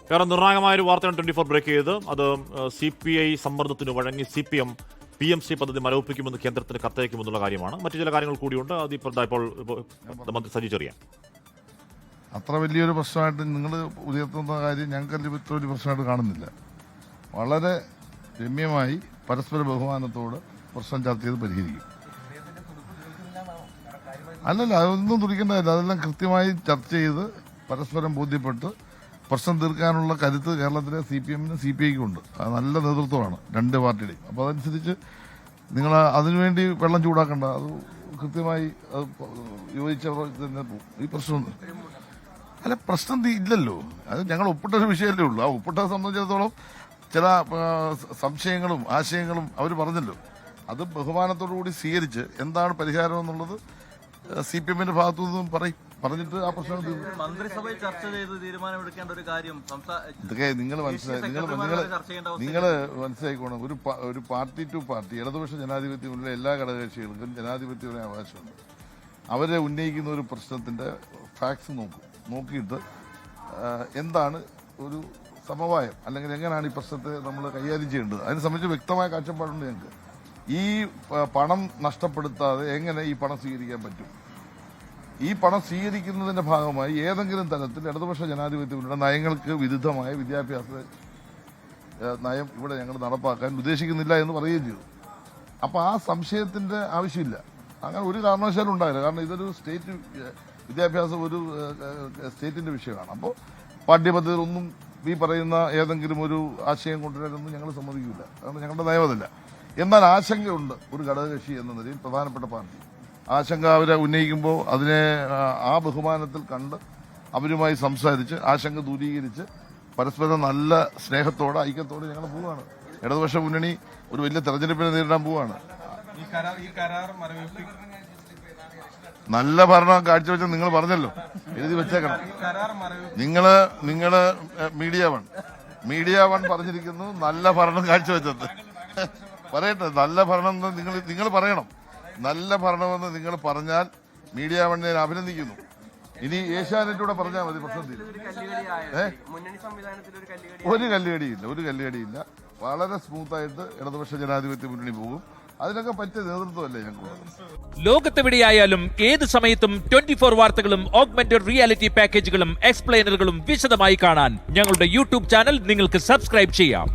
വേറെ നിർണായകമായൊരു വാർത്തയാണ് 24 ബ്രേക്ക് ചെയ്ത്. അത് CPI സമ്മർദ്ദത്തിന് വഴങ്ങി CPM PMC പദ്ധതി മരവിപ്പിക്കുമെന്ന് കേന്ദ്രത്തിന് കത്തയക്കുമെന്നുള്ള കാര്യമാണ്. മറ്റു ചില കാര്യങ്ങൾ കൂടിയുണ്ട്. അത് ഇപ്പോൾ മന്ത്രി സജി ചെറിയാൻ അത്ര വലിയൊരു പ്രശ്നമായിട്ട് നിങ്ങൾ ഉയർത്തുന്ന കാര്യം ഞങ്ങൾക്ക് ഇത്ര ഒരു പ്രശ്നമായിട്ട് കാണുന്നില്ല. വളരെ രമ്യമായി പരസ്പര ബഹുമാനത്തോട് പ്രശ്നം ചർച്ച ചെയ്ത് പരിഹരിക്കും. അല്ലല്ല, അതൊന്നും തുടിക്കേണ്ടതല്ല. അതെല്ലാം കൃത്യമായി ചർച്ച ചെയ്ത് പരസ്പരം ബോധ്യപ്പെട്ട് പ്രശ്നം തീർക്കാനുള്ള കരുത്ത് കേരളത്തിലെ CPM-നും CPI-ക്കും ഉണ്ട്. അത് നല്ല നേതൃത്വമാണ് രണ്ട് പാർട്ടിയുടെയും. അപ്പോൾ അതനുസരിച്ച് നിങ്ങൾ അതിനുവേണ്ടി വെള്ളം ചൂടാക്കണ്ട. അത് കൃത്യമായി അത് യോജിച്ച തന്നെ പോകും. ഈ പ്രശ്നം അല്ല, പ്രശ്നം ഇല്ലല്ലോ. അത് ഞങ്ങൾ ഒപ്പിട്ടൊരു വിഷയമല്ലേ ഉള്ളൂ. ആ ഒപ്പിട്ടത് സംബന്ധിച്ചിടത്തോളം ചില സംശയങ്ങളും ആശയങ്ങളും അവർ പറഞ്ഞല്ലോ. അത് ബഹുമാനത്തോടു കൂടി സ്വീകരിച്ച് എന്താണ് പരിഹാരം എന്നുള്ളത് CPM-ന്റെ ഭാഗത്തു നിന്നും പറഞ്ഞിട്ട് ആ പ്രശ്നം മന്ത്രിസഭയിൽ ചർച്ച ചെയ്ത് തീരുമാനമെടുക്കേണ്ട ഒരു കാര്യം ഇതൊക്കെ നിങ്ങൾ മനസ്സിലാക്കിക്കോണം. ഒരു പാർട്ടി ടു പാർട്ടി ഇടതുപക്ഷ ജനാധിപത്യമുള്ള എല്ലാ ഘടകകക്ഷികൾക്കും ജനാധിപത്യപരമായ അവകാശമുണ്ട്. അവരെ ഉന്നയിക്കുന്ന ഒരു പ്രശ്നത്തിന്റെ ഫാക്ട്സ് നോക്കിയിട്ട് എന്താണ് ഒരു സമവായം, അല്ലെങ്കിൽ എങ്ങനെയാണ് ഈ പ്രശ്നത്തെ നമ്മൾ കൈകാര്യം ചെയ്യേണ്ടത്, അതിനെ സംബന്ധിച്ച് വ്യക്തമായ കാഴ്ചപ്പാടുണ്ട് ഞങ്ങൾക്ക്. ഈ പണം നഷ്ടപ്പെടുത്താതെ എങ്ങനെ ഈ പണം സ്വീകരിക്കാൻ പറ്റും? ഈ പണം സ്വീകരിക്കുന്നതിന്റെ ഭാഗമായി ഏതെങ്കിലും തരത്തിൽ ഇടതുപക്ഷ ജനാധിപത്യത്തിലുള്ള നയങ്ങൾക്ക് വിരുദ്ധമായ വിദ്യാഭ്യാസ നയം ഇവിടെ ഞങ്ങൾ നടപ്പാക്കാൻ ഉദ്ദേശിക്കുന്നില്ല എന്ന് പറയുകയും ചെയ്തു. അപ്പോൾ ആ സംശയത്തിന്റെ ആവശ്യമില്ല. അങ്ങനെ ഒരു കാരണവശാലും ഉണ്ടായില്ല. കാരണം ഇതൊരു സ്റ്റേറ്റ് വിദ്യാഭ്യാസം ഒരു സ്റ്റേറ്റിന്റെ വിഷയമാണ്. അപ്പോൾ പാഠ്യപദ്ധതിയിലൊന്നും ഈ പറയുന്ന ഏതെങ്കിലും ഒരു ആശയം കൊണ്ടുവരാനൊന്നും ഞങ്ങൾ സമ്മതിക്കില്ല. കാരണം ഞങ്ങളുടെ നയമതല്ല. എന്നാൽ ആശങ്കയുണ്ട് ഒരു ഘടകകക്ഷി എന്ന നിലയിൽ പ്രധാനപ്പെട്ട പാർട്ടി. ആശങ്ക അവരെ ഉന്നയിക്കുമ്പോൾ അതിനെ ആ ബഹുമാനത്തിൽ കണ്ട് അവരുമായി സംസാരിച്ച് ആശങ്ക ദൂരീകരിച്ച് പരസ്പരം നല്ല സ്നേഹത്തോടെ ഐക്യത്തോടെ ഞങ്ങൾ പോവുകയാണ്. ഇടതുപക്ഷ മുന്നണി ഒരു വലിയ തെരഞ്ഞെടുപ്പിനെ നേരിടാൻ പോവുകയാണ്. നല്ല ഭരണം കാഴ്ചവെച്ച നിങ്ങൾ പറഞ്ഞല്ലോ, എഴുതി വെച്ചേക്കണം. നിങ്ങള് മീഡിയ വൺ പറഞ്ഞിരിക്കുന്നു നല്ല ഭരണം കാഴ്ചവെച്ചത്. പറയട്ടെ, നല്ല ഭരണം നിങ്ങൾ പറയണം. നല്ല ഭരണമെന്ന് നിങ്ങൾ പറഞ്ഞാൽ മീഡിയ വണ്ണിനെ അഭിനന്ദിക്കുന്നു. ഇനി ഏഷ്യാനെറ്റൂടെ പറഞ്ഞാൽ മതി, പ്രശ്നം തീരും. ഒരു കല്ലുകടിയില്ല. വളരെ സ്മൂത്തായിട്ട് ഇടതുപക്ഷ ജനാധിപത്യ മുന്നണി പോകും. അതിനൊക്കെ പറ്റിയ നേതൃത്വമല്ലേ ഞങ്ങൾക്ക്. ലോകത്തെവിടെയായാലും ഏത് സമയത്തും 24 വാർത്തകളും ഓഗ്മെന്റഡ് റിയാലിറ്റി പാക്കേജുകളും എക്സ്പ്ലെയിനറുകളും വിശദമായി കാണാൻ ഞങ്ങളുടെ YouTube ചാനൽ നിങ്ങൾക്ക് സബ്സ്ക്രൈബ് ചെയ്യാം.